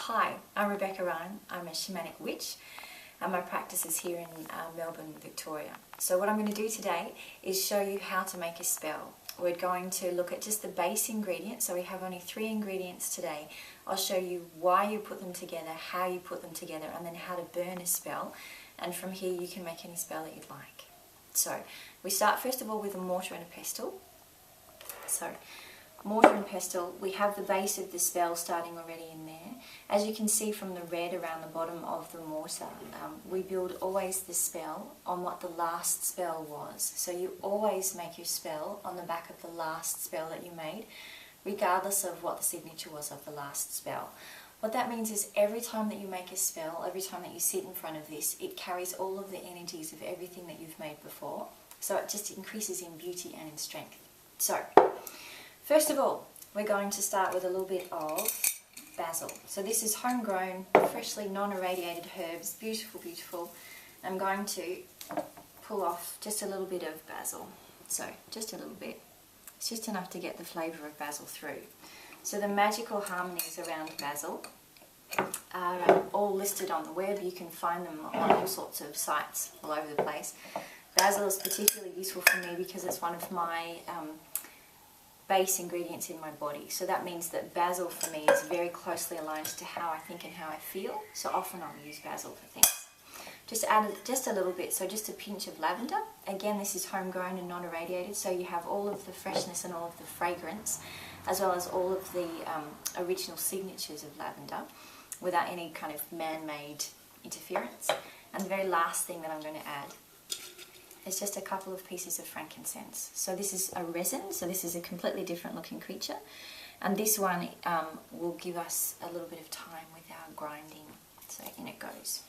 Hi, I'm Rebecca Ryan. I'm a shamanic witch and my practice is here in Melbourne, Victoria. So what I'm going to do today is show you how to make a spell. We're going to look at just the base ingredients, so we have only 3 ingredients today. I'll show you why you put them together, how you put them together, and then how to burn a spell. And from here you can make any spell that you'd like. So we start first of all with a mortar and a pestle. So mortar and pestle, we have the base of the spell starting already in there. As you can see from the red around the bottom of the mortar, we build always the spell on what the last spell was. So you always make your spell on the back of the last spell that you made, regardless of what the signature was of the last spell. What that means is every time that you make a spell, every time that you sit in front of this, it carries all of the energies of everything that you've made before. So it just increases in beauty and in strength. So first of all, we're going to start with a little bit of basil. So this is homegrown, freshly non-irradiated herbs, beautiful, beautiful. I'm going to pull off just a little bit of basil. So just a little bit. It's just enough to get the flavour of basil through. So the magical harmonies around basil are all listed on the web. You can find them on all sorts of sites all over the place. Basil is particularly useful for me because it's one of my base ingredients in my body. So that means that basil for me is very closely aligned to how I think and how I feel. So often I'll use basil for things. Just add just a little bit, so just a pinch of lavender. Again, this is homegrown and non-irradiated, so you have all of the freshness and all of the fragrance, as well as all of the original signatures of lavender without any kind of man-made interference. And the very last thing that I'm going to add is just a couple of pieces of frankincense. So this is a resin, so this is a completely different looking creature. And this one will give us a little bit of time without grinding. So in it goes.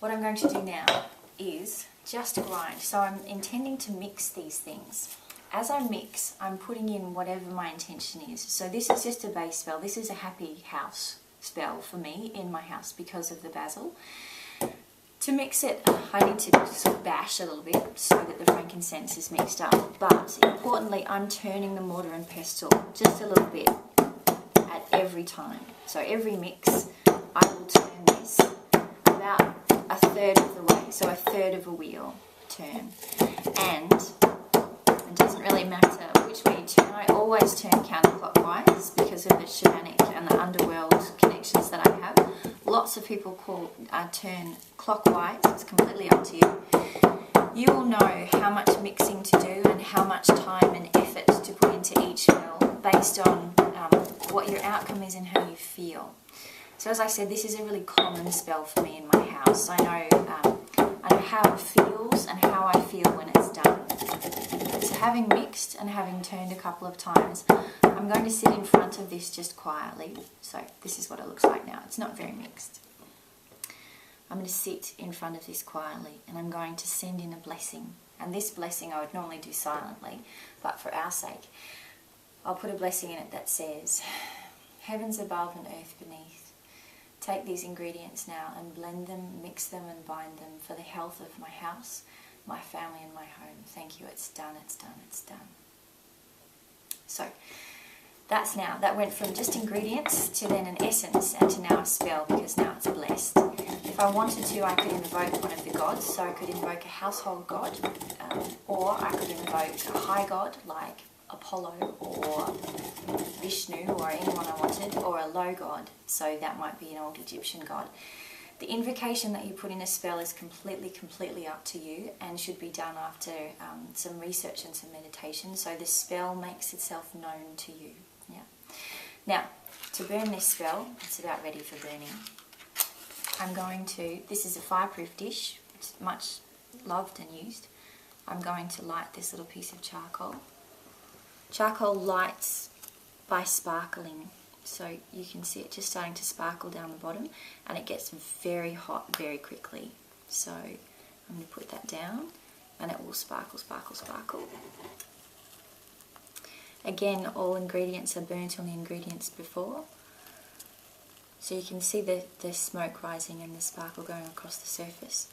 What I'm going to do now is just grind. So I'm intending to mix these things. As I mix, I'm putting in whatever my intention is. So this is just a base spell. This is a happy house spell for me in my house because of the basil. To mix it, I need to sort of bash a little bit so that the frankincense is mixed up. But importantly, I'm turning the mortar and pestle just a little bit at every time. So every mix, I will turn this about a third of the way. So a third of a wheel turn. And it doesn't really matter which way you turn. I always turn counterclockwise because of the shamanic and the underworld connections that I have. Lots of people turn clockwise. It's completely up to you. You will know how much mixing to do and how much time and effort to put into each spell based on what your outcome is and how you feel. So as I said, this is a really common spell for me in my house. I know how it feels and how I feel when it's done. So having mixed and having turned a couple of times, I'm going to sit in front of this just quietly. So this is what it looks like now. It's not very mixed. I'm going to sit in front of this quietly and I'm going to send in a blessing. And this blessing I would normally do silently, but for our sake, I'll put a blessing in it that says, heavens above and earth beneath, take these ingredients now and blend them, mix them and bind them for the health of my house, my family and my home. Thank you, it's done, it's done, it's done. So that went from just ingredients to then an essence and to now a spell because now it's blessed. If I wanted to, I could invoke one of the gods, so I could invoke a household god, or I could invoke a high god like Apollo or Vishnu or anyone I wanted, or a low god, so that might be an old Egyptian god. The invocation that you put in a spell is completely up to you and should be done after some research and some meditation, so the spell makes itself known to you. Yeah. Now, to burn this spell, it's about ready for burning. This is a fireproof dish, it's much loved and used. I'm going to light this little piece of charcoal. Charcoal lights by sparkling. So you can see it just starting to sparkle down the bottom and it gets very hot very quickly. So I'm going to put that down and it will sparkle, sparkle, sparkle. Again, all ingredients are burnt on the ingredients before. So you can see the smoke rising and the sparkle going across the surface.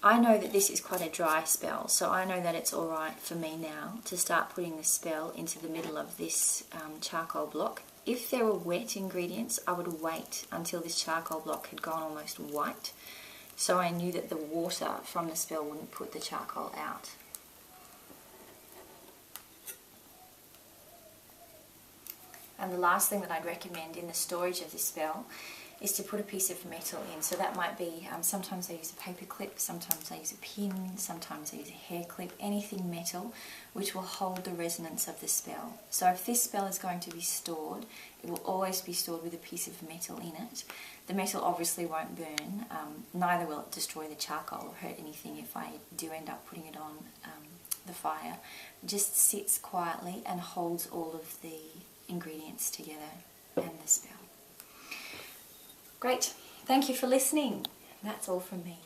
I know that this is quite a dry spell, so I know that it's alright for me now to start putting the spell into the middle of this charcoal block If there were wet ingredients, I would wait until this charcoal block had gone almost white, so I knew that the water from the spell wouldn't put the charcoal out. And the last thing that I'd recommend in the storage of this spell is to put a piece of metal in. So that might be, sometimes I use a paper clip, sometimes I use a pin, sometimes I use a hair clip, anything metal which will hold the resonance of the spell. So if this spell is going to be stored, it will always be stored with a piece of metal in it. The metal obviously won't burn, neither will it destroy the charcoal or hurt anything if I do end up putting it on the fire. It just sits quietly and holds all of the ingredients together and the spell. Great, thank you for listening. That's all from me.